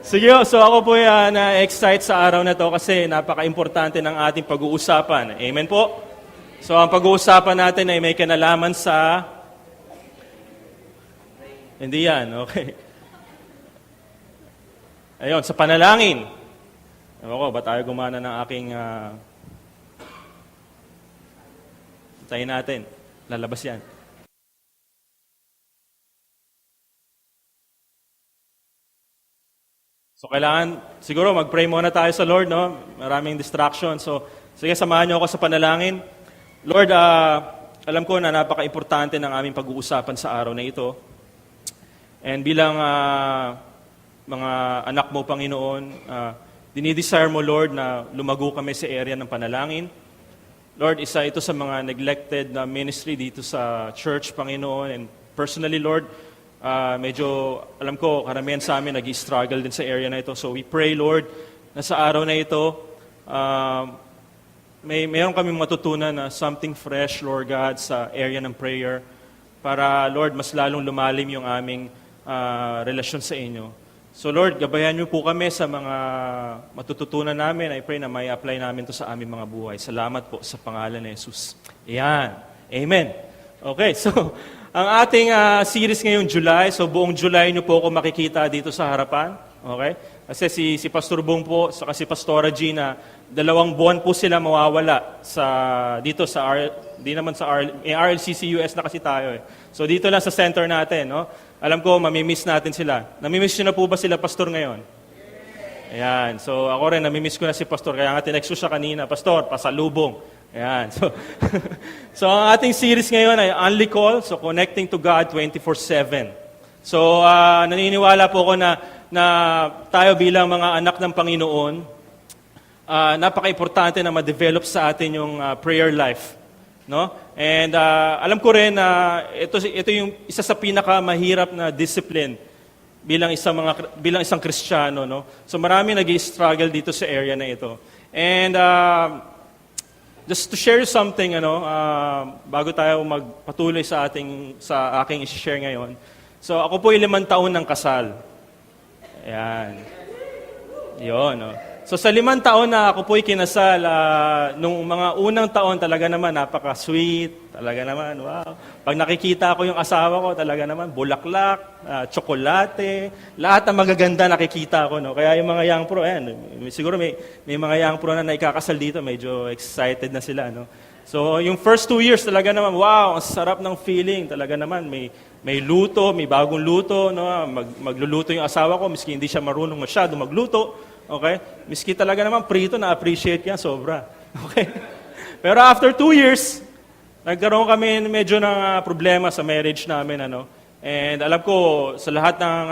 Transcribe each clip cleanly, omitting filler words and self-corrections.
Sige, so ako po na-excite sa araw na to kasi napaka-importante ng ating pag-uusapan. Amen po? So ang pag-uusapan natin ay may kinalaman sa... Hindi yan, okay. Ayun, sa panalangin. Ewan ko, ba tayo gumana ng aking... Tayo natin, lalabas yan. So kailangan, siguro mag-pray muna tayo sa Lord, no? Maraming distraction. So sige, samahan niyo ako sa panalangin. Lord, alam ko na napaka-importante ng aming pag-uusapan sa araw na ito. And bilang mga anak mo, Panginoon, dinidesire mo, Lord, na lumago kami sa area ng panalangin. Lord, isa ito sa mga neglected na ministry dito sa church, Panginoon. And personally, Lord, medyo, alam ko, karamihan sa amin nag-struggle din sa area na ito. So we pray, Lord, na sa araw na ito, mayroon kami matutunan na something fresh, Lord God, sa area ng prayer para, Lord, mas lalong lumalim yung aming relasyon sa inyo. So, Lord, gabayan niyo po kami sa mga matututunan namin. I pray na may apply namin to sa aming mga buhay. Salamat po sa pangalan ni Jesus. Ayan. Amen. Okay, so... Ang ating series ngayong July, so buong July nyo po ako makikita dito sa harapan. Okay? Kasi si Pastor Bong po, saka si Pastora Gina, 2 buwan po sila mawawala dito sa di naman sa RLCC US na kasi tayo eh. So dito lang sa center natin, no? Alam ko mamimiss natin sila. Namimiss niyo na po ba sila, Pastor, ngayon? Ayan. So ako rin namimiss ko na si Pastor, kaya nga tinext ko siya kanina, Pastor, pasalubong. Ayan. So ang ating series ngayon ay Only Call, so Connecting to God 24/7. So naniniwala po ako na tayo bilang mga anak ng Panginoon, napaka-importante na ma-develop sa atin yung prayer life, no? And alam ko rin na ito yung isa sa pinakamahirap na discipline bilang isang Kristiyano, no? So marami nag-i-struggle dito sa area na ito. And just to share something, bago tayo magpatuloy sa aking i-share ngayon. So, ako po 5 taon ng kasal. Ayan. Yun, no? So, sa 5 taon na ako po'y kinasal, nung mga unang taon talaga naman, napaka-sweet, talaga naman, wow. Pag nakikita ko yung asawa ko, talaga naman, bulaklak, tsokolate, lahat ng magaganda nakikita ko, no? Kaya yung mga young pro, ayan, siguro may mga young pro na naikakasal dito, medyo excited na sila, no? So, yung first 2 years talaga naman, wow, ang sarap ng feeling, talaga naman, may luto, may bagong luto, no? Magluluto yung asawa ko, miski hindi siya marunong masyado magluto. Okay? Miski talaga naman prito, na-appreciate niya sobra. Okay? Pero after 2 years, nagkaroon kami medyo ng problema sa marriage namin. And alam ko, sa lahat ng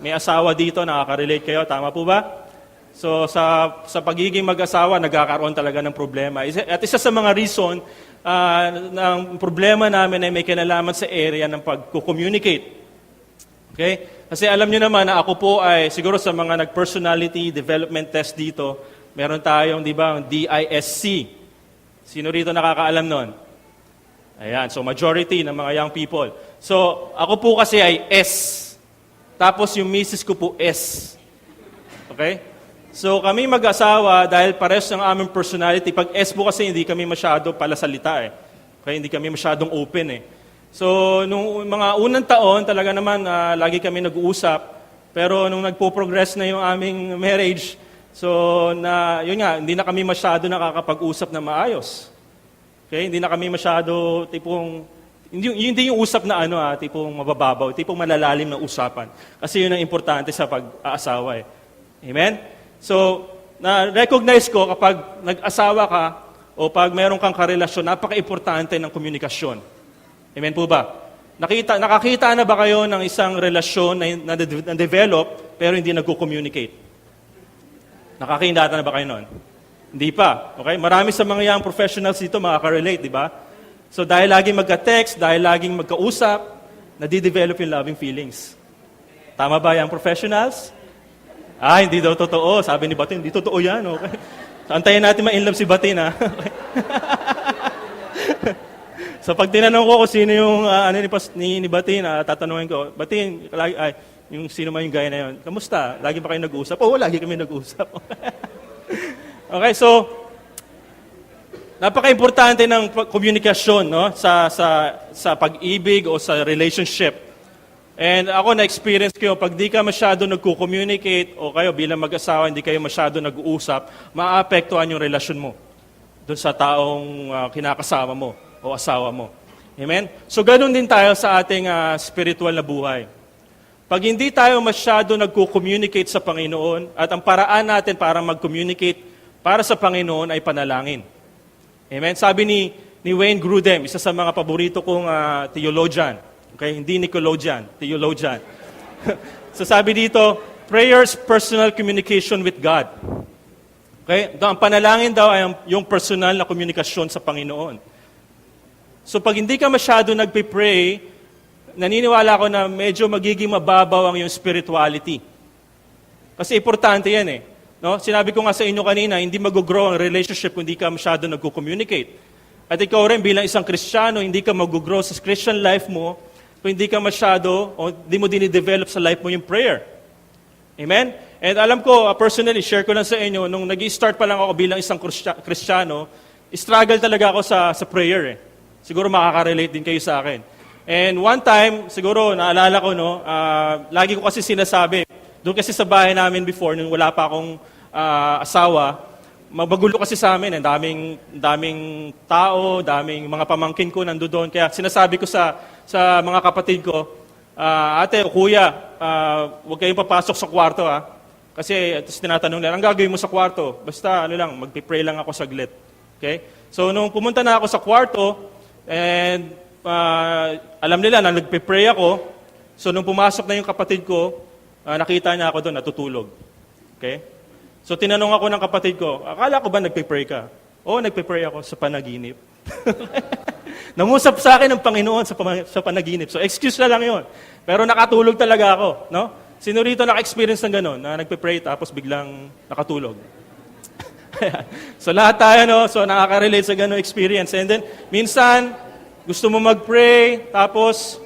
may asawa dito, nakaka-relate kayo. Tama po ba? So sa pagiging mag-asawa, nagkakaroon talaga ng problema. At isa sa mga reason ng problema namin ay may kinalaman sa area ng pag-communicate. Okay? Kasi alam nyo naman na ako po ay, siguro sa mga nag-personality development test dito, meron tayong, di ba, DISC. Sino rito nakakaalam nun? Ayan, so majority ng mga young people. So, ako po kasi ay S. Tapos yung misis ko po S. Okay? So, kami mag-asawa, dahil pares ng aming personality, pag S po kasi hindi kami masyado palasalita eh. Okay? Hindi kami masyadong open eh. So, nung mga unang taon, talaga naman, lagi kami nag-uusap. Pero nung nagpo-progress na yung aming marriage, so, yun nga, hindi na kami masyado nakakapag-usap na maayos. Okay? Hindi na kami masyado, hindi yung usap na tipong mabababaw, tipong malalalim na usapan. Kasi yun ang importante sa pag-aasawa eh. Amen? So, na-recognize ko kapag nag-asawa ka, o pag meron kang karelasyon, napaka-importante ng komunikasyon. Amen po ba? Nakakita na ba kayo ng isang relasyon na develop pero hindi nagko-communicate? Nakakita na ba kayo noon? Hindi pa. Okay? Marami sa mga young professionals dito makaka-relate, di ba? So dahil laging magka-text, dahil laging magkausap, nadidevelop yung loving feelings. Tama ba young professionals? Hindi daw totoo. Sabi ni Batin, hindi totoo yan. Okay? So antayin natin ma-inlove si Batin, ha? Okay. So pag tinanong ko kung sino yung ni Batin, tatanungin ko, Batin, Yung sino man yung guy na yun, kamusta? Lagi ba kayo nag-uusap? Oo, lagi kami nag-uusap. Okay, so, napaka-importante ng komunikasyon, no? Sa pag-ibig o sa relationship. And ako na-experience ko, pag di ka masyado nagko-communicate o kayo bilang mag-asawa, hindi kayo masyado nag-uusap, maapektuhan yung relasyon mo doon sa taong kinakasama mo o asawa mo. Amen? So ganun din tayo sa ating spiritual na buhay. Pag hindi tayo masyado nagko-communicate sa Panginoon at ang paraan natin para mag-communicate para sa Panginoon ay panalangin. Amen? Sabi ni Wayne Grudem, isa sa mga paborito kong theologian, okay, hindi Nicologian, theologian. So sabi dito, prayers, personal communication with God. Okay? Ang panalangin daw ay yung personal na komunikasyon sa Panginoon. So pag hindi ka masyado nagpe-pray, naniniwala ko na medyo magiging mababaw ang yung spirituality. Kasi importante yan eh. No? Sinabi ko nga sa inyo kanina, hindi mag-grow ang relationship kung hindi ka masyado nagko-communicate. At ikaw rin bilang isang Kristiyano, hindi ka mag-grow sa Christian life mo kung hindi ka masyado o hindi mo dinidevelop sa life mo yung prayer. Amen? And alam ko, personally, share ko lang sa inyo, nung nag-i-start pa lang ako bilang isang Kristiyano, struggle talaga ako sa prayer eh. Siguro makaka-relate din kayo sa akin. And one time, siguro naalala ko, no, lagi ko kasi sinasabi, doon kasi sa bahay namin before, nung wala pa akong asawa, mabagulo kasi sa amin, daming tao, daming mga pamangkin ko nandoon. Kaya sinasabi ko sa mga kapatid ko, ate o kuya, huwag kayong papasok sa kwarto Kasi tinatanong nila, ang gagawin mo sa kwarto? Basta magpipray lang ako saglit. Okay? So nung pumunta na ako sa kwarto, and alam nila na nagpipray ako, so nung pumasok na yung kapatid ko, nakita niya ako doon, natutulog. Okay? So tinanong ako ng kapatid ko, akala ko ba nagpipray ka? Oo, nagpipray ako sa panaginip. Nangusap sa akin ng Panginoon sa panaginip. So excuse na lang yon. Pero nakatulog talaga ako. No? Sino rito naka-experience ng gano'n, na nagpipray tapos biglang nakatulog? So lahat tayo, no? So nakaka-relate sa gano'ng experience. And then, minsan, gusto mo mag-pray, tapos,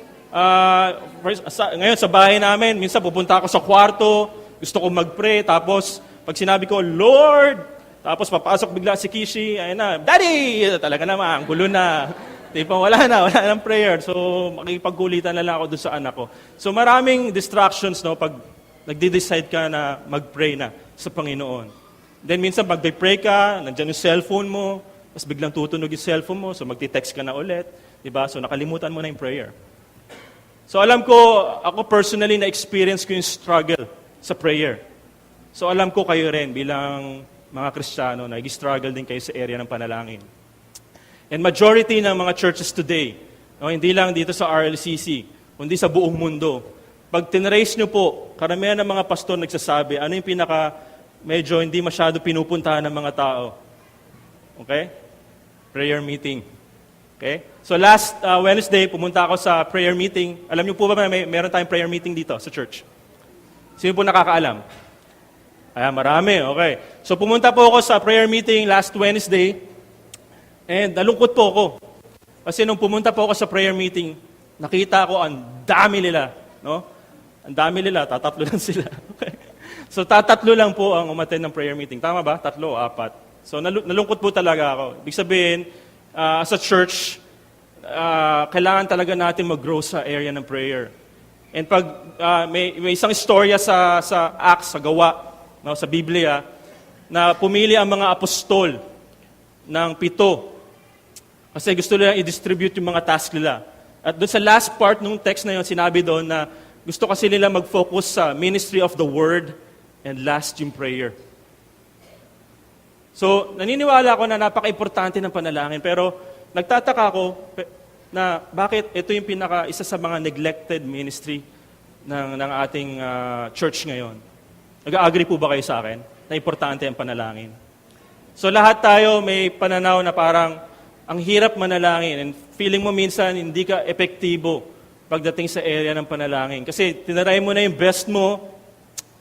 ngayon sa bahay namin, minsan pupunta ako sa kwarto, gusto ko mag-pray, tapos, pag sinabi ko, Lord, tapos papasok bigla si Kishi, ayun na, Daddy! Talaga naman, ang gulo na. Wala nang prayer. So, makikipagkulitan na lang ako doon sa anak ko. So, maraming distractions, no, pag nagde-decide ka na mag-pray na sa Panginoon. Then, minsan, pag-pray ka, nandiyan yung cellphone mo, tapos biglang tutunog yung cellphone mo, so magti-text ka na ulit. Diba? So, nakalimutan mo na yung prayer. So, alam ko, ako personally, na-experience ko yung struggle sa prayer. So, alam ko kayo rin, bilang mga Kristiyano, nag-struggle din kayo sa area ng panalangin. And majority ng mga churches today, no, hindi lang dito sa RLCC, kundi sa buong mundo, pag tinrace nyo po, karamihan ng mga pastor nagsasabi, ano yung medyo hindi masyado pinupuntahan ng mga tao? Okay? Prayer meeting. Okay? So last Wednesday, pumunta ako sa prayer meeting. Alam niyo po ba meron tayong prayer meeting dito sa church? Sino po nakakaalam? Marami. Okay. So pumunta po ako sa prayer meeting last Wednesday. And nalungkot po ako. Kasi nung pumunta po ako sa prayer meeting, nakita ko ang dami nila. No? Ang dami nila, tatatlo lang sila. Okay. So tatatlo lang po ang umattend ng prayer meeting. Tama ba? 3 o 4. So nalungkot po talaga ako. Ibig sabihin, as a church, kailangan talaga natin mag-grow sa area ng prayer. And pag may isang istorya sa Acts, sa Gawa, no, sa Biblia, na pumili ang mga apostol ng 7. Kasi gusto nila i-distribute yung mga task nila. At doon sa last part ng text na yun, sinabi doon na gusto kasi nila mag-focus sa ministry of the word and last yung prayer. So, naniniwala ako na napaka-importante ng panalangin, pero nagtataka ako na bakit ito yung isa sa mga neglected ministry ng ating church ngayon. Nag-agree po ba kayo sa akin na importante ang panalangin? So, lahat tayo may pananaw na parang ang hirap manalangin and feeling mo minsan hindi ka epektibo pagdating sa area ng panalangin. Kasi tinaray mo na yung best mo,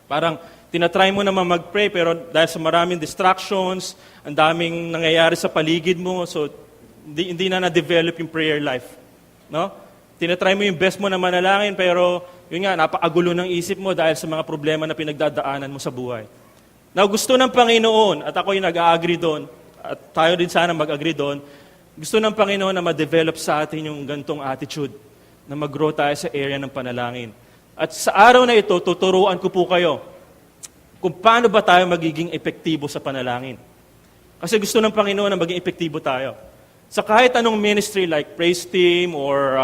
parang tinatry mo naman mag-pray, pero dahil sa maraming distractions, ang daming nangyayari sa paligid mo, so hindi na na-develop yung prayer life. No? tinatry mo yung best mo na manalangin, pero yun nga, napakagulo ng isip mo dahil sa mga problema na pinagdadaanan mo sa buhay. Now, gusto ng Panginoon, at ako yung nag-a-agree doon, at tayo din sana mag-agree doon, gusto ng Panginoon na ma-develop sa atin yung gantong attitude, na mag-grow tayo sa area ng panalangin. At sa araw na ito, tuturuan ko po kayo kung paano ba tayo magiging epektibo sa panalangin. Kasi gusto ng Panginoon na maging epektibo tayo. Sa kahit anong ministry like praise team or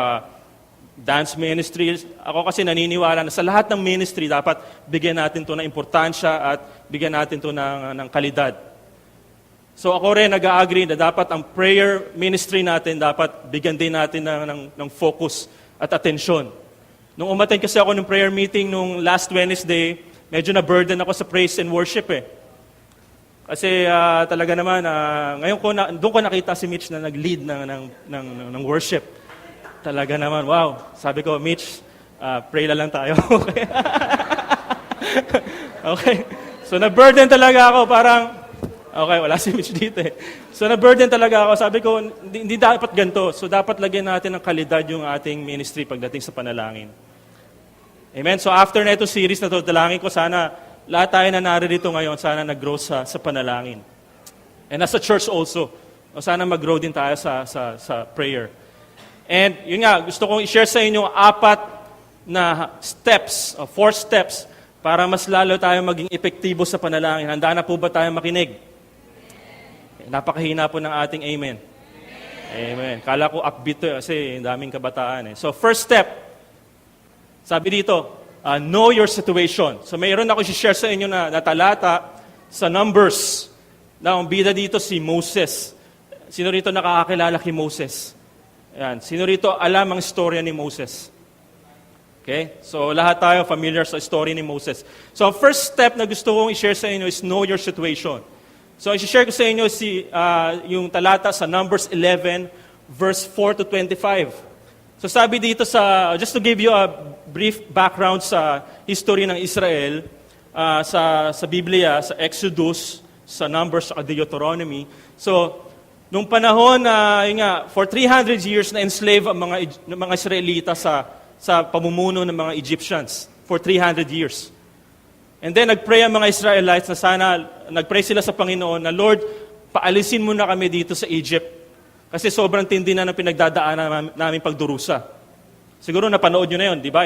dance ministry, ako kasi naniniwala na sa lahat ng ministry dapat bigyan natin to ng importansya at bigyan natin to ng kalidad. So ako rin nag-a-agree na dapat ang prayer ministry natin dapat bigyan din natin ng focus at atensyon. Nung umattend kasi ako ng prayer meeting nung last Wednesday, medyo na-burden ako sa praise and worship eh. Kasi talaga naman, ngayon doon ko nakita si Mitch na nag-lead ng worship. Talaga naman, wow. Sabi ko, Mitch, pray na lang tayo. Okay. Okay. So na-burden talaga ako, parang, okay, wala si Mitch dito eh. So na-burden talaga ako. Sabi ko, hindi dapat ganito. So dapat lagyan natin ng kalidad yung ating ministry pagdating sa panalangin. Amen? So after na itong series na ito, dalangin ko sana lahat tayo na naririto ngayon, sana nag-grow sa panalangin. And as a church also, sana mag-grow din tayo sa prayer. And yun nga, gusto kong i-share sa inyo 4 na steps, 4 steps, para mas lalo tayo maging epektibo sa panalangin. Handa na po ba tayo makinig? Napakahina po ng ating amen. Amen. Kala ko upbeat to kasi daming kabataan eh. So first step, sabi dito, know your situation. So mayroon ako i-share sa inyo na talata sa Numbers. Na ang bida dito si Moses. Sino rito nakakakilala kay Moses? Ayan. Sino rito alam ang istorya ni Moses? Okay? So lahat tayo familiar sa story ni Moses. So ang first step na gusto kong i-share sa inyo is know your situation. So i-share ko sa inyo yung talata sa Numbers 11 verse 4 to 25. So sabi dito just to give you a brief background sa history ng Israel, sa Biblia, sa Exodus, sa Numbers, sa Deuteronomy. So, nung panahon for 300 years na enslave ang mga Israelita sa pamumuno ng mga Egyptians. For 300 years. And then, nagpray ang mga Israelites na nagpray sila sa Panginoon na, Lord, paalisin mo na kami dito sa Egypt. Kasi sobrang tindi na ng pinagdadaanan namin pagdurusa. Siguro napanood nyo na yun, di ba?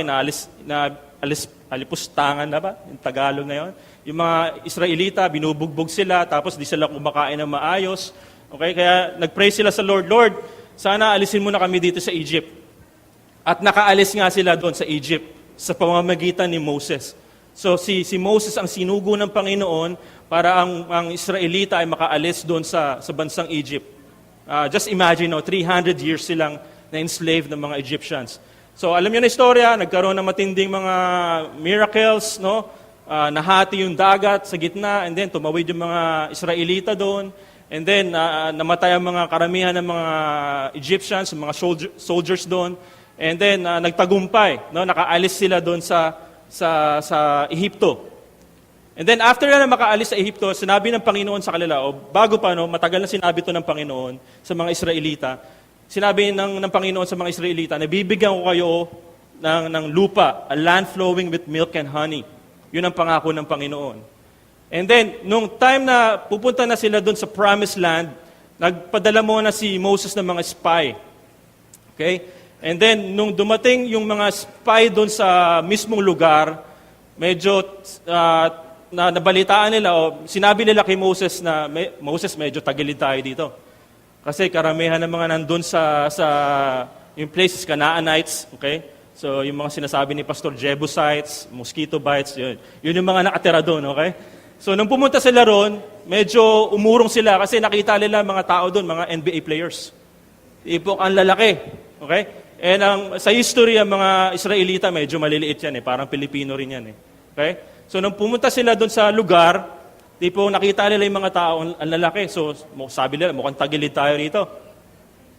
Alipustangan na ba? Yung Tagalog na yun. Yung mga Israelita, binubugbog sila, tapos di sila kumakain ng maayos. Okay? Kaya nagpray sila sa Lord, Lord, sana alisin mo na kami dito sa Egypt. At nakaalis nga sila doon sa Egypt sa pamamagitan ni Moses. So si Moses ang sinugo ng Panginoon para ang Israelita ay makaalis doon sa bansang Egypt. Just imagine, 300 years silang na-enslaved ng mga Egyptians. So alam niyo na istorya, nagkaroon ng matinding mga miracles, no? Nahati yung dagat sa gitna, and then tumawid yung mga Israelita doon, and then namatay ang mga karamihan ng mga Egyptians, mga soldiers doon, and then nagtagumpay, no? Nakaalis sila doon sa Ehipto. And then after na makaalis sa Ehipto, sinabi ng Panginoon sa kanila, bago pa, matagal na sinabi to ng Panginoon sa mga Israelita, sinabi ng Panginoon sa mga Israelita, nabibigyan ko kayo ng lupa, a land flowing with milk and honey. Yun ang pangako ng Panginoon. And then, nung time na pupunta na sila doon sa promised land, nagpadala muna si Moses ng mga spy. Okay? And then, nung dumating yung mga spy doon sa mismong lugar, medyo nabalitaan nila, sinabi nila kay Moses na, Moses, medyo tagilid tayo dito. Kasi karamihan ng mga nandun sa yung places, Canaanites, okay? So, yung mga sinasabi ni Pastor, Jebusites, mosquito bites, yun yung mga nakatira doon, okay? So, nung pumunta sila roon, medyo umurong sila kasi nakita nila mga tao doon, mga NBA players. Ipok ang lalaki, okay? And sa history, ang mga Israelita, medyo maliliit yan, parang Pilipino rin yan. Okay? So, nung pumunta sila doon sa lugar, nakita nila yung mga tao, ang lalaki. So, sabi nila, mukhang tagilid tayo rito.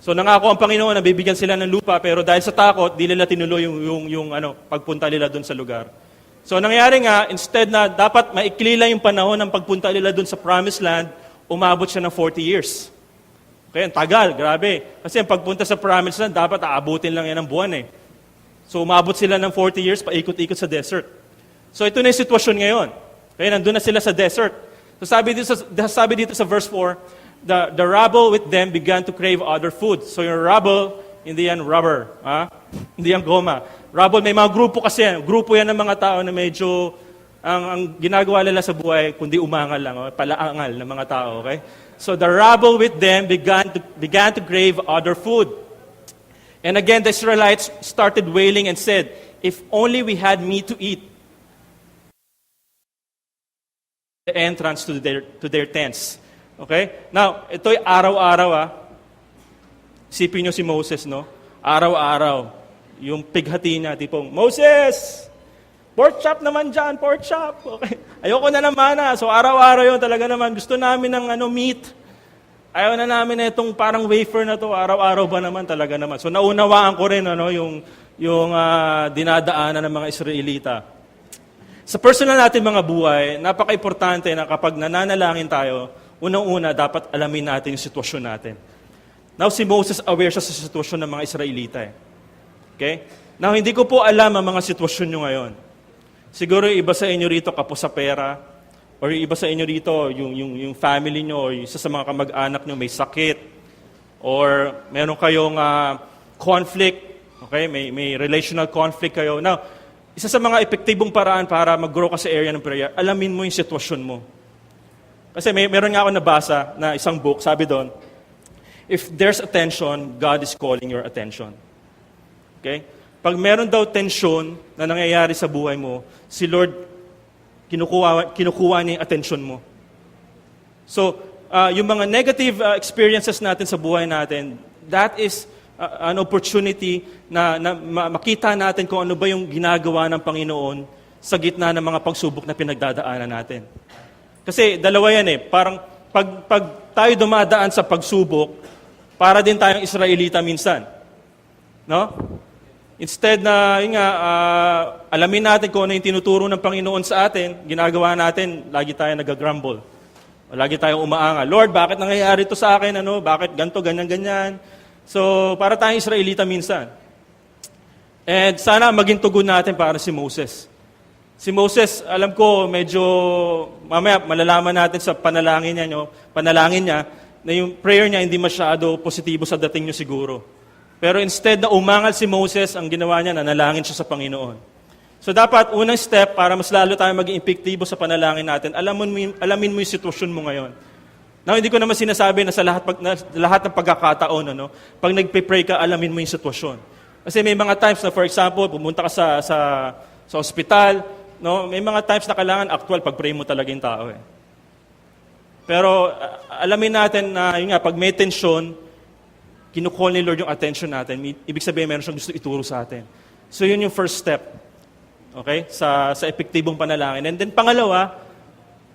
So, nangako ang Panginoon na bibigyan sila ng lupa, pero dahil sa takot, di nila tinuloy yung pagpunta nila doon sa lugar. So, nangyari nga, instead na dapat maikli lang yung panahon ng pagpunta nila doon sa Promised Land, umabot siya ng 40 years. Okay, ang tagal, grabe. Kasi ang pagpunta sa Promised Land, dapat aabutin lang yan ng buwan eh. So umabot sila ng 40 years, paikot-ikot sa desert. So ito na yung sitwasyon ngayon. Okay, nandun na sila sa desert. So sabi dito sa verse 4, the rabble with them began to crave other food. So yung rabble, hindi yan rubber. Hindi yan goma. Rabble, may mga grupo kasi yan. Grupo yan ng mga tao na medyo, ang ginagawa nila sa buhay, kundi umangal lang, palaangal ng mga tao. Okay? So the rabble with them began to crave other food. And again, the Israelites started wailing and said, if only we had meat to eat. The entrance to their tents. Okay? Now, ito'y araw-araw. Isipin nyo si Moses, no? Araw-araw. Yung pighati niya, tipong, Moses! Pork chop naman dyan, pork chop. Okay. Ayoko na naman So araw-araw yun talaga naman. Gusto namin ng meat. Ayaw na namin na itong parang wafer na to. Araw-araw ba naman talaga naman. So naunawaan ko rin yung dinadaanan ng mga Israelita. Sa personal natin mga buhay, napaka-importante na kapag nananalangin tayo, unang-una dapat alamin natin yung sitwasyon natin. Now si Moses aware siya sa sitwasyon ng mga Israelita. Okay? Now hindi ko po alam ang mga sitwasyon nyo ngayon. Siguro yung iba sa inyo rito kapos sa pera, or yung iba sa inyo rito, yung family nyo, or isa sa mga kamag-anak nyo may sakit, or meron kayong conflict, okay? May relational conflict kayo. Now, isa sa mga epektibong paraan para mag-grow ka sa area ng prayer, alamin mo yung sitwasyon mo. Kasi meron nga ako nabasa na isang book, sabi doon, if there's attention, God is calling your attention. Okay? Pag meron daw tensyon na nangyayari sa buhay mo, si Lord, kinukuha niya yung atensyon mo. So, yung mga negative experiences natin sa buhay natin, that is an opportunity na makita natin kung ano ba yung ginagawa ng Panginoon sa gitna ng mga pagsubok na pinagdadaanan natin. Kasi dalawa yan Parang pag tayo dumadaan sa pagsubok, para din tayong Israelita minsan. No? Instead na, alamin natin kung ano yung tinuturo ng Panginoon sa atin, ginagawa natin, lagi tayo nag-grumble. O lagi tayong umaanga. Lord, bakit nangyayari ito sa akin? Bakit ganito, ganyan? So, para tayong Israelita minsan. And sana maging tugon natin para si Moses. Si Moses, alam ko, medyo, mamaya malalaman natin sa panalangin niya, na yung prayer niya hindi masyado positibo sa dating niyo siguro. Pero instead na umangal si Moses, ang ginawa niya, nanalangin siya sa Panginoon. So dapat, unang step, para mas lalo tayo maging epektibo sa panalangin natin, alamin mo yung sitwasyon mo ngayon. Now, hindi ko naman sinasabi na sa lahat ng pagkakataon, pag nagpe-pray ka, alamin mo yung sitwasyon. Kasi may mga times na, for example, pumunta ka sa ospital, may mga times na kailangan actual, pag-pray mo talaga yung tao. Pero alamin natin na, pag may tensyon, kinukall ni Lord yung attention natin. Ibig sabihin, meron siyang gusto ituro sa atin. So, yun yung first step. Okay? Sa epektibong panalangin. And then, pangalawa,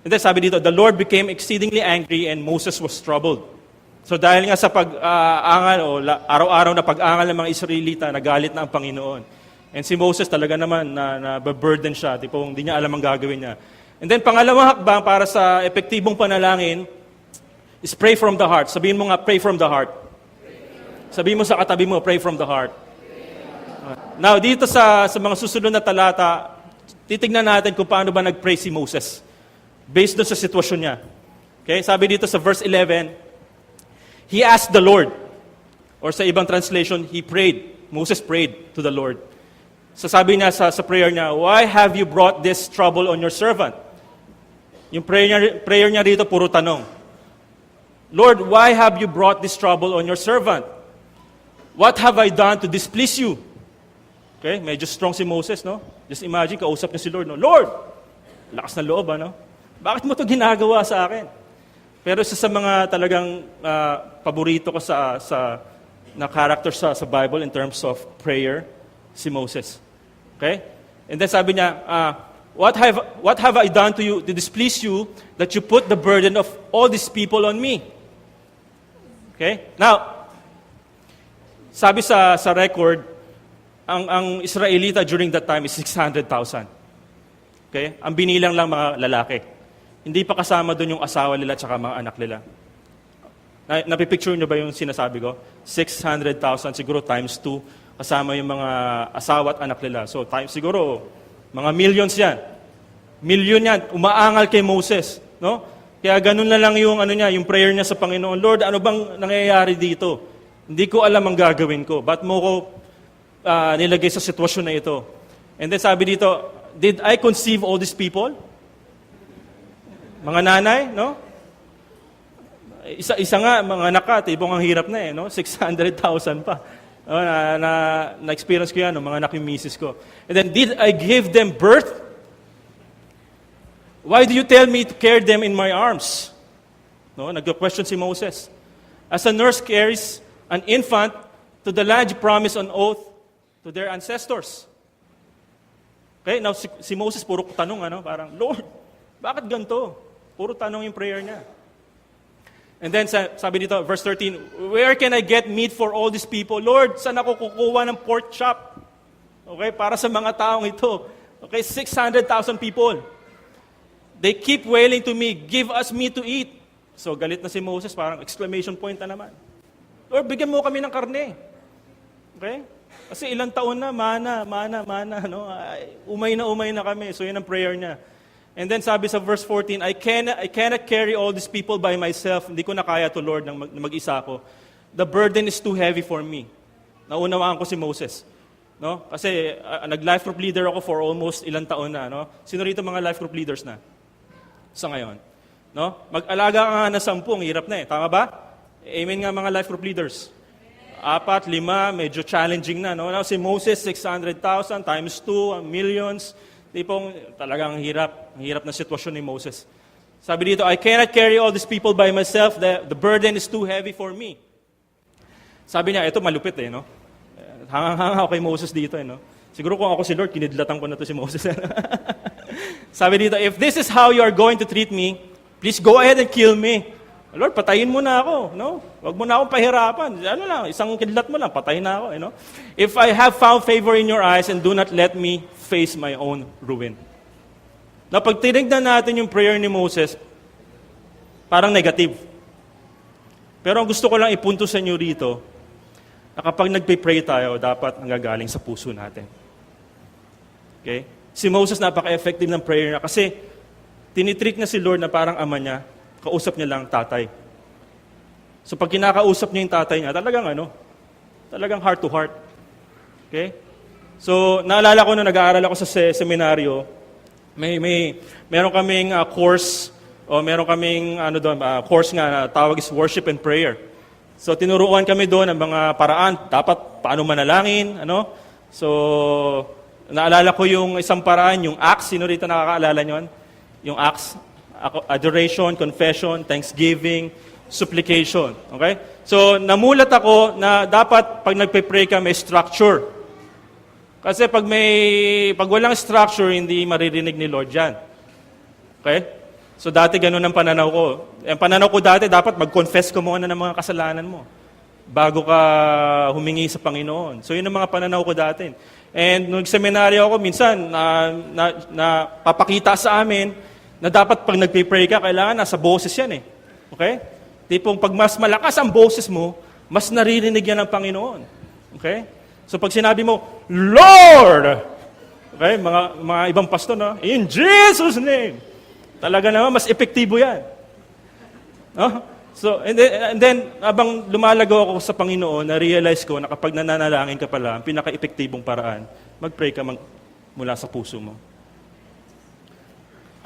sabi dito, the Lord became exceedingly angry and Moses was troubled. So, dahil nga sa pag-aangal o araw-araw na pag-aangal ng mga Israelita, nagalit na ang Panginoon. And si Moses talaga naman na burden siya. Tipong hindi niya alam ang gagawin niya. And then, pangalawang hakbang para sa epektibong panalangin is pray from the heart. Sabihin mo nga, pray from the heart. Sabihin mo sa katabi mo, pray from the heart. Now, dito sa mga susunod na talata, titignan natin kung paano ba nag-pray si Moses. Based doon sa sitwasyon niya. Okay? Sabi dito sa verse 11, he asked the Lord, or sa ibang translation, he prayed. Moses prayed to the Lord. So sabi niya sa prayer niya, why have you brought this trouble on your servant? Yung prayer niya rito, puro tanong. Lord, why have you brought this trouble on your servant? What have I done to displease you? Okay, medyo strong si Moses, Just imagine, kausap niya si Lord, Lord, lakas ng loob, Bakit mo ito ginagawa sa akin? Pero isa sa mga talagang paborito ko na character sa Bible in terms of prayer, si Moses. Okay? And then sabi niya, what have I done to you to displease you that you put the burden of all these people on me? Okay? Now, sabi sa record, ang Israelita during that time is 600,000. Okay? Ang binilang lang mga lalaki. Hindi pa kasama doon yung asawa nila at saka mga anak nila. Napipicture nyo ba yung sinasabi ko? 600,000 siguro times 2. kasama yung mga asawa at anak nila. So siguro, mga millions yan. Million yan, umaangal kay Moses. No? Kaya ganun na lang yung, yung prayer niya sa Panginoon. Lord, ano bang nangyayari dito? Hindi ko alam ang gagawin ko. Ba't mo ko nilagay sa sitwasyon na ito? And then sabi dito, did I conceive all these people? Mga nanay, no? Isa nga, mga anak ka, tibong ang hirap na no? 600,000 pa. Na-experience ko yan, mga anak yung misis ko. And then, did I give them birth? Why do you tell me to carry them in my arms? No, nag-question si Moses. As a nurse carries an infant to the land you promised on oath to their ancestors. Okay, now si Moses puro tanong, parang, Lord, bakit ganito? Puro tanong yung prayer niya. And then sabi dito, verse 13, where can I get meat for all these people? Lord, saan ako kukuha ng pork chop? Okay, para sa mga taong ito. Okay, 600,000 people. They keep wailing to me, give us meat to eat. So galit na si Moses, parang exclamation point na naman. Lord, bigyan mo kami ng karne. Okay? Kasi ilang taon na, mana, no? Umay na kami. So yun ang prayer niya. And then sabi sa verse 14, I cannot carry all these people by myself. Hindi ko na kaya to, Lord, na mag-isa ko. The burden is too heavy for me. Naunawaan ko si Moses. No? Kasi nag-life group leader ako for almost ilang taon na. No? Sino rito mga life group leaders na? Sa ngayon. No? Mag-alaga ka nga na 10, hirap na Tama ba? Amen nga mga life group leaders. 4, 5, medyo challenging na. No? Now, si Moses, 600,000 times 2, millions. Tipong talagang hirap na sitwasyon ni Moses. Sabi dito, I cannot carry all these people by myself. The burden is too heavy for me. Sabi niya, ito malupit no? Hangang-hanga ako kay Moses dito no? Siguro kung ako si Lord, kinidlatan ko na to si Moses. Sabi dito, if this is how you are going to treat me, please go ahead and kill me. Lord, patayin mo na ako, no? Huwag mo na akong pahirapan. Isang kidlat mo lang, patayin na ako, no? If I have found favor in your eyes and do not let me face my own ruin. Na pag tinignan natin yung prayer ni Moses, parang negative. Pero ang gusto ko lang ipunto sa inyo rito, na kapag nagpe-pray tayo, dapat nanggagaling sa puso natin. Okay? Si Moses napaka-effective ng prayer niya kasi tinitreat na si Lord na parang ama niya, kausap niya lang tatay. So pag kinakausap niya yung tatay niya, talagang heart to heart. Okay? So, naalala ko na nag-aaral ako sa seminaryo, meron kaming course, o meron kaming course nga na tawag is worship and prayer. So, tinuruan kami doon ng mga paraan, dapat paano manalangin, So, naalala ko yung isang paraan, yung Acts, sino rito nakakaalala nyon? Yung Acts, adoration, confession, thanksgiving, supplication. Okay? So, namulat ako na dapat pag nagpe-pray ka may structure. Kasi pag walang structure, hindi maririnig ni Lord yan. Okay? So dati ganun ang pananaw ko. Ang pananaw ko dati, dapat mag-confess ka muna ng mga kasalanan mo bago ka humingi sa Panginoon. So yun ang mga pananaw ko dati. And nung seminaryo ako, minsan, papakita sa amin na dapat pag nagpe-pray ka, kailangan nasa boses yan Okay? Tipong pag mas malakas ang boses mo, mas naririnig yan ng Panginoon. Okay? So pag sinabi mo, Lord! Okay, mga ibang pastor in Jesus' name! Talaga naman, mas epektibo yan. No? So, and then, abang lumalago ako sa Panginoon, na-realize ko na kapag nananalangin ka pala, ang pinaka-epektibong paraan, mag-pray ka mula sa puso mo.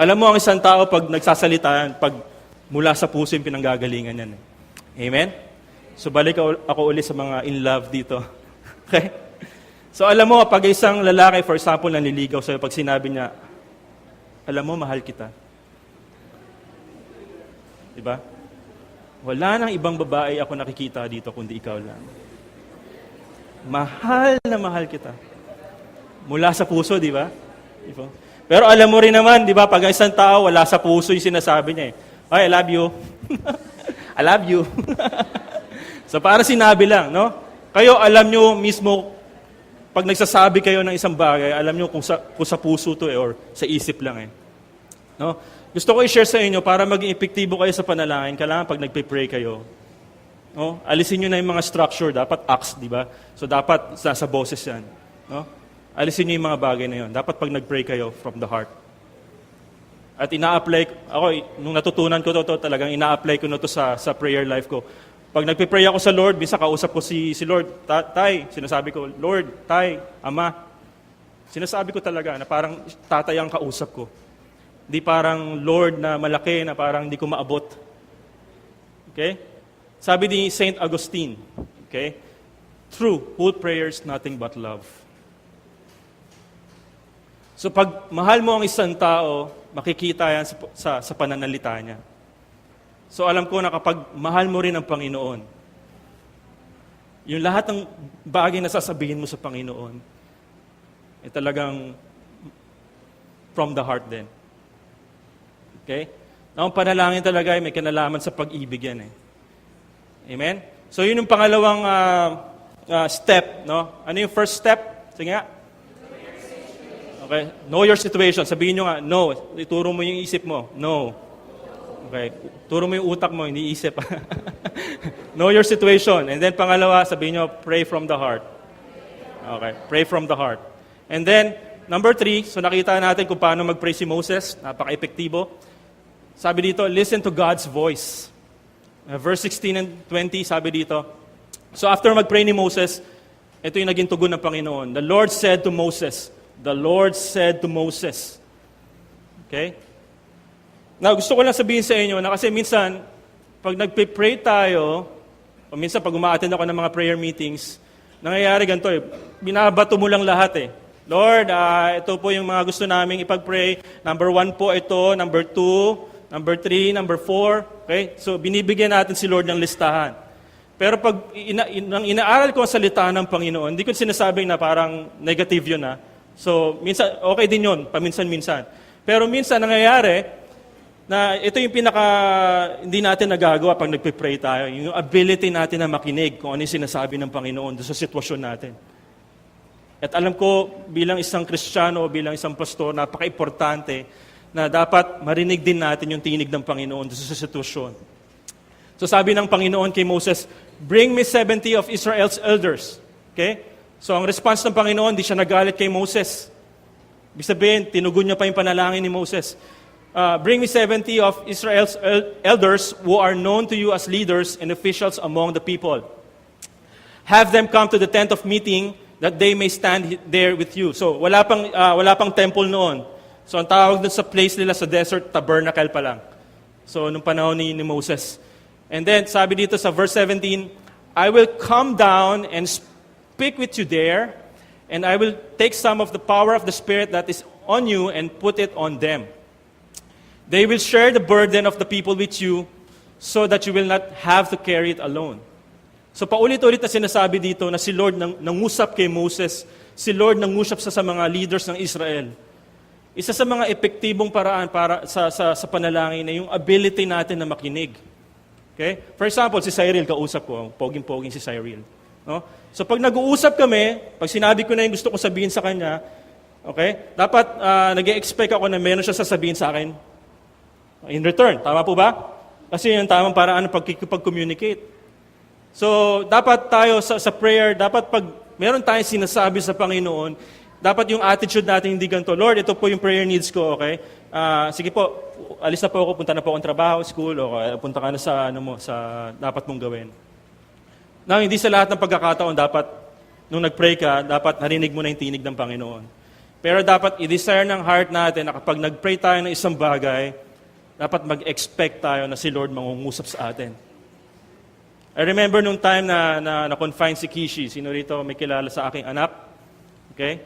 Alam mo, ang isang tao, pag nagsasalita, pag mula sa puso yung pinanggagalingan yan. Amen? So, balik ako ulit sa mga in love dito. Okay? So alam mo, pag isang lalaki, for example, nanliligaw sa'yo, pag sinabi niya, alam mo, mahal kita. Diba? Wala nang ibang babae ako nakikita dito kundi ikaw lang. Mahal na mahal kita. Mula sa puso, di ba? Diba? Pero alam mo rin naman, di ba, pag isang tao, wala sa puso yung sinasabi niya I love you. I love you. So para sinabi lang, no? Kayo, alam nyo mismo, pag nagsasabi kayo ng isang bagay, alam nyo kung sa puso to or sa isip lang No? Gusto ko i-share sa inyo, para maging epektibo kayo sa panalangin, kailangan pag nagpe-pray kayo, No? Alisin nyo na yung mga structure, dapat acts, di ba? So dapat sa boses yan. No? Alisin nyo yung mga bagay na yun. Dapat pag nag-pray kayo from the heart. At ina-apply, ako, nung natutunan ko to talagang ina-apply ko na to sa prayer life ko. Pag nagpe-pray ako sa Lord, minsan kausap ko si Lord, Tay, sinasabi ko, Lord, Tay, Ama. Sinasabi ko talaga na parang tatay ang kausap ko. Hindi parang Lord na malaki, na parang hindi ko maabot. Okay? Sabi ni Saint Augustine, okay? True, whole prayers, nothing but love. So pag mahal mo ang isang tao, makikita yan sa pananalita niya. So alam ko na kapag mahal mo rin ang Panginoon, yung lahat ng bagay na sasabihin mo sa Panginoon, talagang from the heart din. Okay? Ang panalangin talaga ay may kinalaman sa pag-ibig yan eh. Amen? So yun yung pangalawang step, no? Ano yung first step? Sige nga. Okay. Know your situation. Sabihin nyo nga, no. Ituro mo yung isip mo. No. Okay. Turo mo yung utak mo, hindi isip. Know your situation. And then pangalawa, sabihin nyo, pray from the heart. Okay. Pray from the heart. And then, number 3, so nakita natin kung paano mag-pray si Moses. Napaka-epektibo. Sabi dito, listen to God's voice. Verse 16 and 20, sabi dito. So after mag-pray ni Moses, ito yung naging tugon ng Panginoon. The Lord said to Moses, the Lord said to Moses. Okay? Now, gusto ko lang sabihin sa inyo na kasi minsan, pag nagpe-pray tayo, o minsan pag umaattend ako ng mga prayer meetings, nangyayari ganito eh, binabato mo lang lahat eh. Lord, ito po yung mga gusto naming ipag-pray. Number 1 po ito, number 2, number 3, number 4. Okay? So, binibigyan natin si Lord ng listahan. Pero pag inaaral ko ang salita ng Panginoon, hindi ko sinasabing na parang negative yun ha. So, minsan, okay din yun, paminsan-minsan. Pero minsan, nangyayari, na ito yung hindi natin nagagawa pag nagpe-pray tayo. Yung ability natin na makinig kung ano yung sinasabi ng Panginoon doon sa sitwasyon natin. At alam ko, bilang isang Kristiyano, bilang isang pastor, napaka-importante na dapat marinig din natin yung tinig ng Panginoon doon sa sitwasyon. So sabi ng Panginoon kay Moses, bring me 70 of Israel's elders. Okay? So ang response ng Panginoon, di siya nagalit kay Moses. Ibig sabihin, tinugon niya pa yung panalangin ni Moses. Bring me 70 of Israel's elders who are known to you as leaders and officials among the people. Have them come to the tent of meeting that they may stand there with you. So wala pang temple noon. So ang tawag dun sa place nila sa desert, tabernacle pa lang. So nung panahon ni Moses. And then sabi dito sa verse 17, I will come down and speak with you there, and I will take some of the power of the Spirit that is on you and put it on them. They will share the burden of the people with you so that you will not have to carry it alone. So paulit-ulit na sinasabi dito na si Lord nangusap kay Moses, si Lord nangusap sa mga leaders ng Israel. Isa sa mga epektibong paraan para sa panalangin na yung ability natin na makinig. Okay? For example, si Cyril, kausap ko, poging-poging si Cyril. No? So pag nag-uusap kami, pag sinabi ko na yung gusto ko sabihin sa kanya, okay, dapat nag-expect ako na meron siya sasabihin sa akin in return. Tama po ba? Kasi yung tamang paraan ng pag-communicate. So dapat tayo sa prayer, dapat pag meron tayong sinasabi sa Panginoon, dapat yung attitude natin hindi ganito, Lord, ito po yung prayer needs ko, okay? Sige po, alis na po ako, punta na po akong trabaho, school, o punta ka na sa dapat mong gawin. Now, hindi sa lahat ng pagkakataon dapat, nung nag-pray ka, dapat narinig mo na yung tinig ng Panginoon. Pero dapat i-desire ng heart natin na kapag nag-pray tayo ng isang bagay, dapat mag-expect tayo na si Lord mangungusap sa atin. I remember nung time na confine si Kishi, sino rito may kilala sa aking anak? Okay?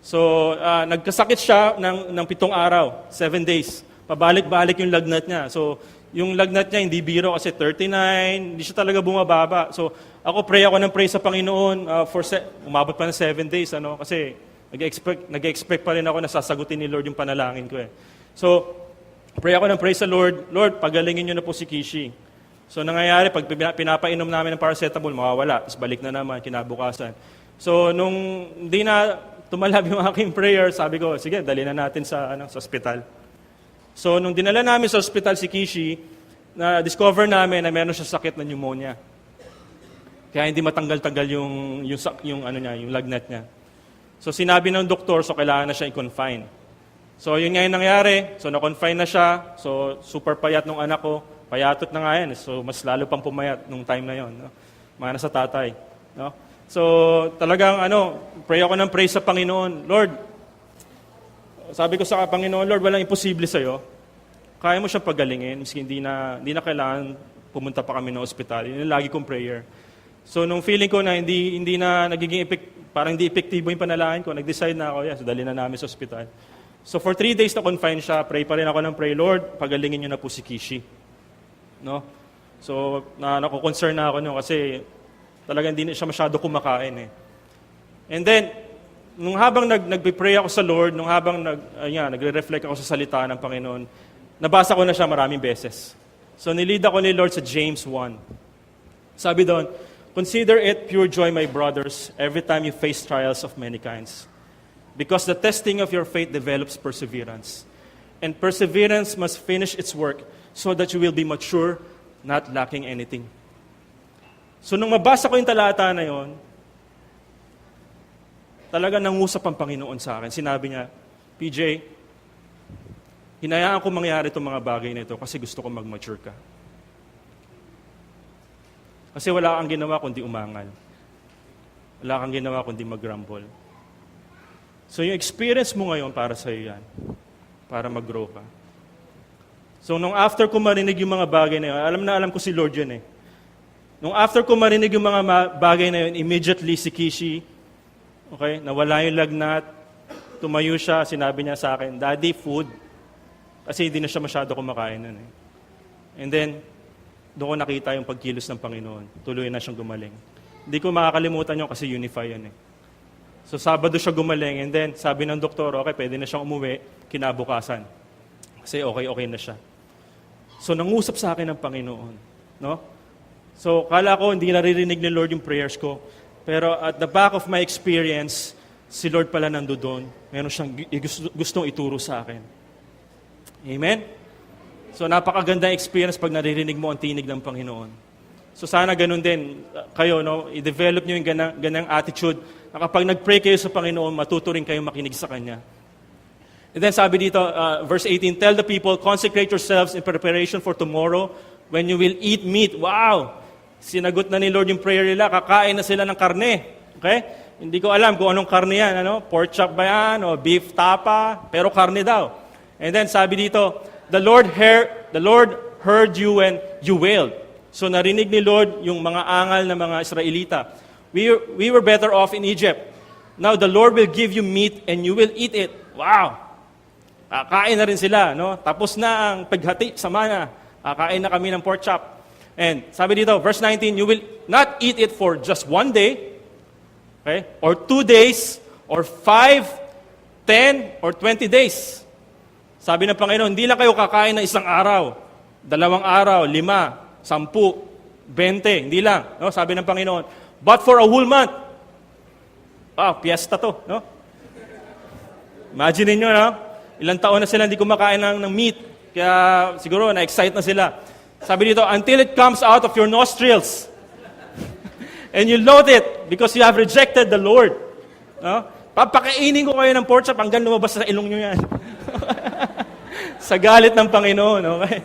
So, nagkasakit siya ng 7 araw, 7 days. Pabalik-balik yung lagnat niya. So, yung lagnat niya hindi biro kasi 39, hindi siya talaga bumababa. So, ako pray sa Panginoon umabot pa ng 7 days, kasi nag-expect pa rin ako na sasagutin ni Lord yung panalangin ko eh. So, pray sa Lord, Lord, pagalingin niyo na po si Kishi. So, nangyayari, pag pinapainom namin ng paracetamol, mawawala. Tapos balik na naman, kinabukasan. So, nung hindi na tumalab yung aking prayer, sabi ko, sige, dali na natin sa ospital. So, nung dinala namin sa ospital si Kishi, na-discover namin na meron siya sakit na pneumonia. Kaya hindi matanggal-tanggal yung lagnat niya. So sinabi ng doktor, so kailangan na siya i-confine. So yun nga yung nangyari, so na-confine na siya, so super payat nung anak ko, payatot na nga yan, so mas lalo pang pumayat nung time na yon, no? Mana sa tatay. No? So talagang pray ako ng pray sa Panginoon. Lord, sabi ko sa Panginoon, Lord, walang imposible sa'yo. Kaya mo siyang pagalingin, miski hindi na kailangan pumunta pa kami ng ospital. Yun yung lagi kong prayer. So nung feeling ko na hindi na nagiging parang hindi epektibo yung panalangin ko, nag-decide na ako, so dali na namin sa ospital. So for 3 days na confine siya, pray pa rin ako ng pray, Lord, pagalingin niyo na po si Kishi. No? So nako-concern na ako nyo kasi talagang hindi na siya masyado kumakain eh. And then, nung habang nagpe-pray ako sa Lord, nung habang nagre-reflect ako sa salita ng Panginoon, nabasa ko na siya maraming beses. So nilid ako ni Lord sa James 1. Sabi doon, consider it pure joy, my brothers, every time you face trials of many kinds. Because the testing of your faith develops perseverance. And perseverance must finish its work so that you will be mature, not lacking anything. So nung mabasa ko yung talata na yon, talaga nangusap ang Panginoon sa akin. Sinabi niya, PJ, hinayaan ko mangyari itong mga bagay na ito kasi gusto ko mag-mature ka. Kasi wala kang ginawa kundi umangal. Wala kang ginawa kundi mag-grumble. So yung experience mo ngayon para sa iyo yan. Para mag-grow ka. So nung after ko marinig yung mga bagay na yun, alam ko si Lord yun eh. Nung after ko marinig yung mga bagay na yun, immediately si Kishi, okay, nawala yung lagnat, tumayo siya, sinabi niya sa akin, Daddy, food. Kasi hindi na siya masyado kumakain nun eh. And then, doon ko nakita yung pagkilos ng Panginoon. Tuloy na siyang gumaling. Hindi ko makakalimutan yun kasi unify yun eh. So Sabado siya gumaling and then sabi ng doktor, okay, pwede na siyang umuwi kinabukasan. Kasi okay na siya. So nangusap sa akin ng Panginoon. No? So kala ko hindi naririnig ni Lord yung prayers ko. Pero at the back of my experience, si Lord pala nandoon. Meron siyang gustong ituro sa akin. Amen? So napakagandang experience pag naririnig mo ang tinig ng Panginoon. So sana ganun din kayo, no? I-develop niyo yung ganang attitude na kapag nag-pray kayo sa Panginoon, matuto rin kayo makinig sa Kanya. And then sabi dito, verse 18, tell the people, consecrate yourselves in preparation for tomorrow when you will eat meat. Wow! Sinagot na ni Lord yung prayer nila, kakain na sila ng karne. Okay? Hindi ko alam kung anong karne yan. Pork chop ba yan? O beef tapa? Pero karne daw. And then sabi dito, the Lord heard you when you wailed. So narinig ni Lord yung mga angal ng mga Israelita. We were better off in Egypt. Now the Lord will give you meat and you will eat it. Wow! Kakain na rin sila. No? Tapos na ang paghati sa mana. Kakain na kami ng pork chop. And sabi dito, verse 19, you will not eat it for just 1 day, okay? Or 2 days, or 5, 10, or 20 days. Sabi ng Panginoon, hindi lang kayo kakain ng 1 araw, 2 araw, 5, 10, 20, hindi lang. No? Sabi ng Panginoon, but for a whole month. Piyesta to. No? Imagine niyo, no? Ilang taon na sila hindi kumakain ng meat. Kaya siguro na-excite na sila. Sabi dito, until it comes out of your nostrils. And you'll note it because you have rejected the Lord. No? Papakainin ko kayo ng pork chop hanggang lumabas sa ilong nyo yan. Sa galit ng Panginoon. Okay?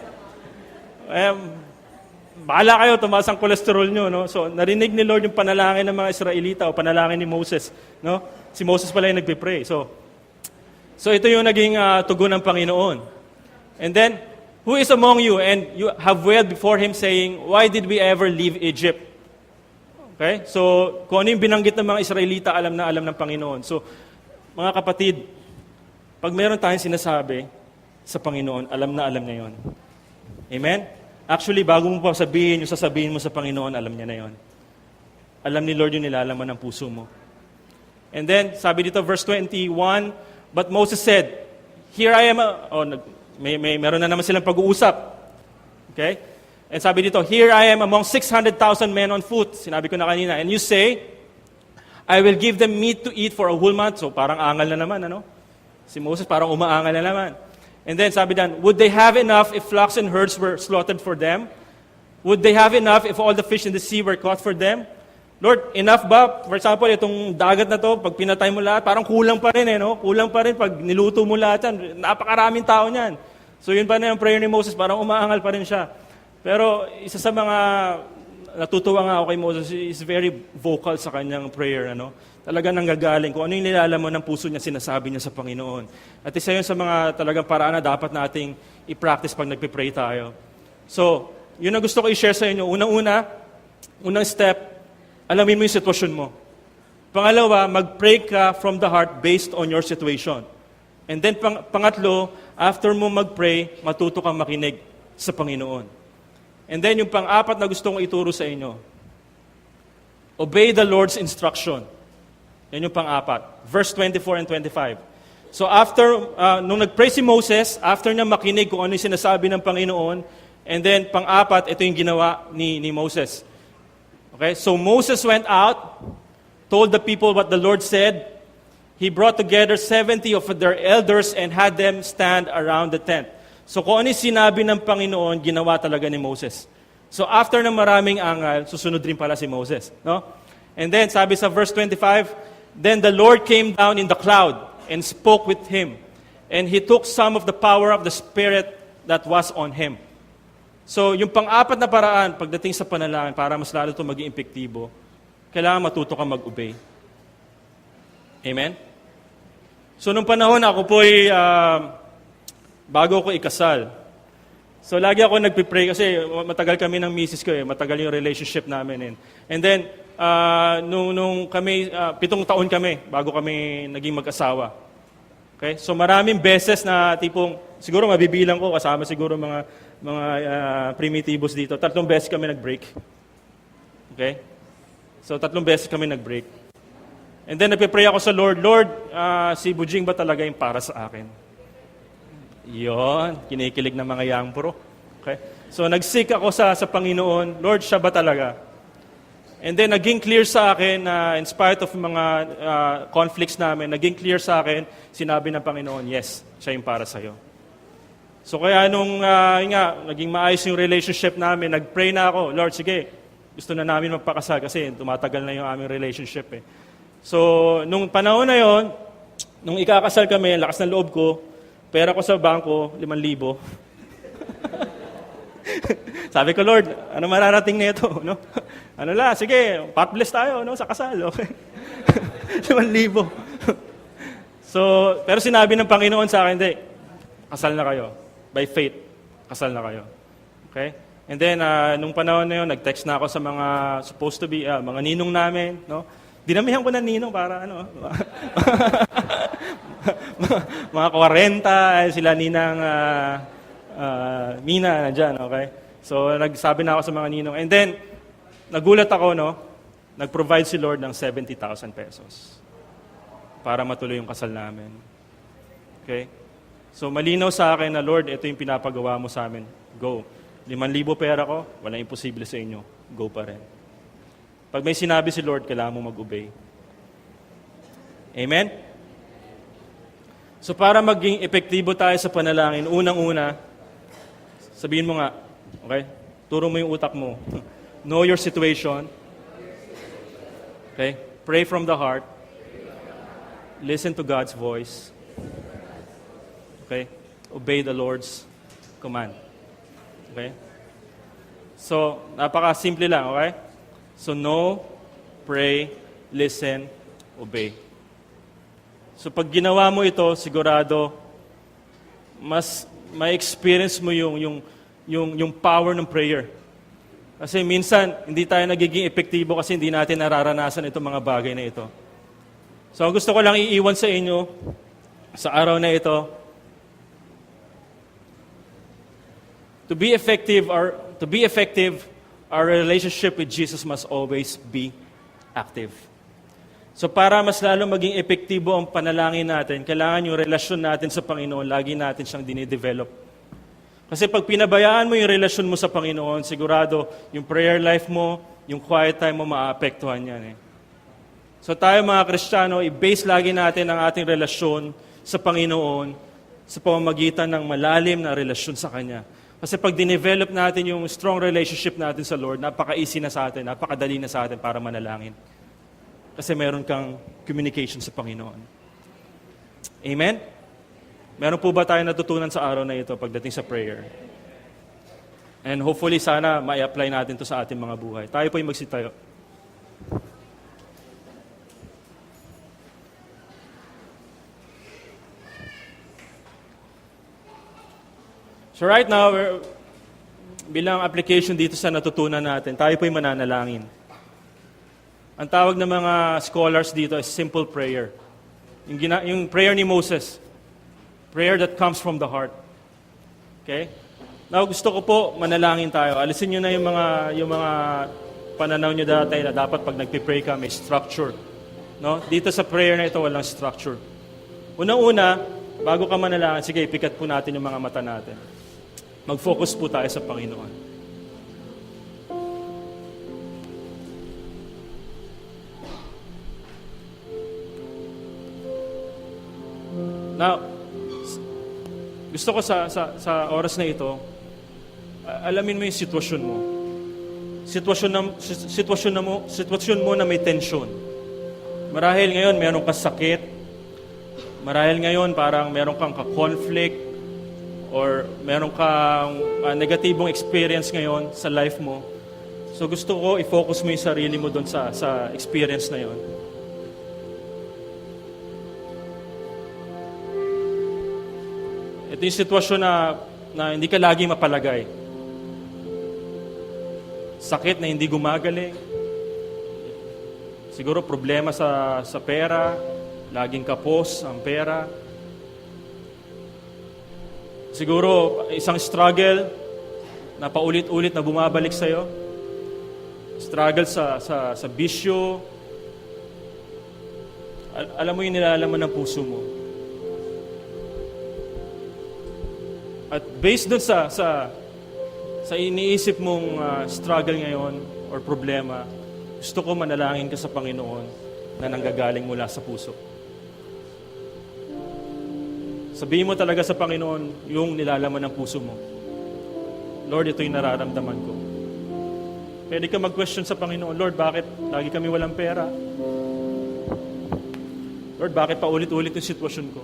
Bahala kayo, tumaas ang kolesterol nyo. No? So, narinig ni Lord yung panalangin ng mga Israelita o panalangin ni Moses. No? Si Moses pala yung nagpipray. So ito yung naging tugon ng Panginoon. And then, who is among you and you have wailed before him saying, why did we ever leave Egypt? Okay? So, kung ano yung binanggit ng mga Israelita, alam na alam ng Panginoon. So, mga kapatid, pag meron tayong sinasabi sa Panginoon, alam na yun. Amen? Actually, bago mo pa sabihin, yung sasabihin mo sa Panginoon, alam niya na yun. Alam ni Lord yung nilalaman ng puso mo. And then, sabi dito, verse 21, but Moses said, here I am, meron na naman silang pag-uusap. Okay? And sabi dito, here I am among 600,000 men on foot. Sinabi ko na kanina. And you say, I will give them meat to eat for a whole month. So parang angal na naman, Si Moses parang umaangal na naman. And then sabi dan, would they have enough if flocks and herds were slaughtered for them? Would they have enough if all the fish in the sea were caught for them? Lord, enough ba? For example, itong dagat na to, pag pinatay mo lahat, parang kulang pa rin no? Kulang pa rin pag niluto mo lahat yan. Napakaraming tao niyan. So yun pa na yung prayer ni Moses, parang umaangal pa rin siya. Pero isa sa mga natutuwa nga ako kay Moses, is very vocal sa kanyang prayer. Talagang nanggagaling kung ano yung nilalaman ng puso niya, sinasabi niya sa Panginoon. At isa yun sa mga talagang paraan na dapat nating i-practice pag nagpipray tayo. So, yun ang gusto ko i-share sa inyo. Unang step, alamin mo yung sitwasyon mo. Pangalawa, mag-pray ka from the heart based on your situation. And then pangatlo, after mo mag-pray, matuto kang makinig sa Panginoon. And then yung pang-apat na gusto kong ituro sa inyo, obey the Lord's instruction. Yan yung pang-apat. Verse 24 and 25. So after, nung nag-pray si Moses, after niya makinig kung ano yung sinasabi ng Panginoon, and then pang-apat, ito yung ginawa ni Moses. Okay? So Moses went out, told the people what the Lord said. He brought together 70 of their elders and had them stand around the tent. So kung ano yung sinabi ng Panginoon, ginawa talaga ni Moses. So after ng maraming angal, susunod rin pala si Moses. No? And then sabi sa verse 25, then the Lord came down in the cloud and spoke with him. And he took some of the power of the Spirit that was on him. So yung pang-apat na paraan, pagdating sa panalangin, para mas lalo ito maging epektibo, kailangan matuto kang mag-obey. Amen? So nung panahon ako po'y bago ako ikasal. So lagi ako nagpipray kasi matagal kami ng misis ko matagal yung relationship namin. And then nung kami 7 taon kami bago kami naging mag-asawa. Okay? So maraming beses na tipong siguro mabibilang ko kasama siguro mga primitibos dito. 3 beses kami nag-break. Okay? So 3 beses kami nag-break. And then nagpe-pray ako sa Lord, Lord, si Bujing ba talaga yung para sa akin? Yon, kinikilig ng mga young pro. Okay? So nag-seek ako sa Panginoon, Lord, siya ba talaga? And then naging clear sa akin na in spite of mga conflicts namin, naging clear sa akin, sinabi ng Panginoon, yes, siya yung para sa'yo. So kaya nung naging maayos yung relationship namin, nag-pray na ako, Lord, sige, gusto na namin magpakasal kasi tumatagal na yung aming relationship So, nung panahon na yon, nung ikakasal kami, lakas ng loob ko, pera ko sa bangko, 5,000. Sabi ko, Lord, ano mararating nito? No? Ano la, sige, pot bless tayo sa kasal. Okay? 5,000. So, pero sinabi ng Panginoon sa akin, hindi, kasal na kayo. By faith, kasal na kayo. Okay? And then, nung panahon na yun, nag-text na ako sa mga supposed to be, mga ninong namin, no? Dinamihan ko na ninong para mga 40, sila ninang Mina na dyan, okay? So, nagsabi na ako sa mga ninong. And then, nagulat ako, nag-provide si Lord ng 70,000 pesos para matuloy yung kasal namin. Okay? So, malinaw sa akin na, Lord, ito yung pinapagawa mo sa amin. Go. 5,000 pera ko, walang imposible sa inyo. Go pa rin. Pag may sinabi si Lord, kailangan mo mag-obey. Amen? So para maging epektibo tayo sa panalangin, unang-una, sabihin mo nga, okay? Turo mo yung utak mo. Know your situation. Okay? Pray from the heart. Listen to God's voice. Okay? Obey the Lord's command. Okay? So, napaka-simple lang, okay? So, know, pray, listen, obey. So, pag ginawa mo ito, sigurado, mas ma-experience mo yung power ng prayer. Kasi minsan, hindi tayo nagiging epektibo kasi hindi natin nararanasan itong mga bagay na ito. So, ang gusto ko lang iiwan sa inyo, sa araw na ito, to be effective, our relationship with Jesus must always be active. So para mas lalo maging epektibo ang panalangin natin, kailangan yung relasyon natin sa Panginoon, lagi natin siyang dinidevelop. Kasi pag pinabayaan mo yung relasyon mo sa Panginoon, sigurado yung prayer life mo, yung quiet time mo, maapektuhan yan. So tayo mga Kristiyano, i-base lagi natin ang ating relasyon sa Panginoon sa pamamagitan ng malalim na relasyon sa Kanya. Kasi pag dinevelop natin yung strong relationship natin sa Lord, napaka-easy na sa atin, napakadali na sa atin para manalangin. Kasi meron kang communication sa Panginoon. Amen? Meron po ba tayo natutunan sa araw na ito pagdating sa prayer? And hopefully sana ma-apply natin to sa ating mga buhay. Tayo po yung magsitayo. So right now, bilang application dito sa natutunan natin, tayo po'y mananalangin. Ang tawag ng mga scholars dito is simple prayer. Yung prayer ni Moses, prayer that comes from the heart. Okay? Now gusto ko po manalangin tayo. Alisin nyo na yung mga pananaw nyo dati na dapat pag nagpipray ka, may structure. No? Dito sa prayer na ito, walang structure. Una-una, bago ka manalangin, sige, ipikat po natin yung mga mata natin. Mag-focus po tayo sa Panginoon. Now, gusto ko sa oras na ito, alamin mo yung sitwasyon mo. Sitwasyon mo na may tension. Marahil ngayon meron kang sakit. Marahil ngayon parang meron kang ka-conflict or meron kang negatibong experience ngayon sa life mo. So gusto ko i-focus mo yung sarili mo doon sa experience na yon. Ito yung sitwasyon na hindi ka lagi mapalagay. Sakit na hindi gumagaling. Siguro problema sa pera, laging kapos ang pera. Siguro isang struggle na paulit-ulit na bumabalik sa'yo. Struggle sa bisyo. Alam mo yung nilalaman ng puso mo. At based dun sa iniisip mong struggle ngayon or problema, gusto ko manalangin ka sa Panginoon na nanggagaling mula sa puso. Sabihin mo talaga sa Panginoon yung nilalaman ng puso mo. Lord, ito yung nararamdaman ko. Pwede ka mag-question sa Panginoon, Lord, bakit lagi kami walang pera? Lord, bakit paulit-ulit yung sitwasyon ko?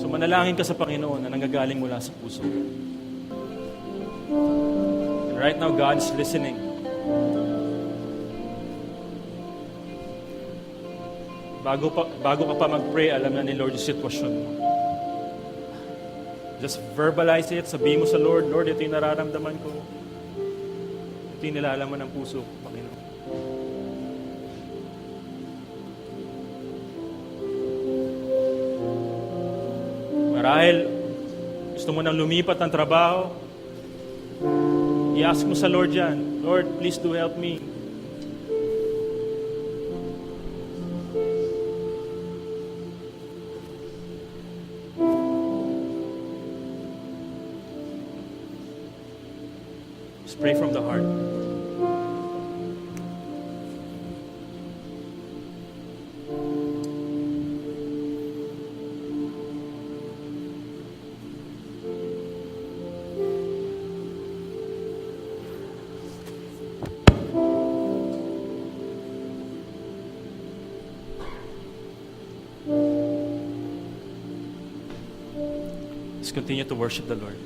So manalangin ka sa Panginoon na nanggagaling mula sa puso. And right now, God is listening. Bago ka pa mag-pray, alam na ni Lord yung sitwasyon mo. Just verbalize it. Sabihin mo sa Lord, Lord, ito yung nararamdaman ko. Ito yung nilalaman ng puso, Panginoon. Marahil, gusto mo nang lumipat ng trabaho, i-ask mo sa Lord yan, Lord, please do help me. Just pray from the heart. Let's continue to worship the Lord.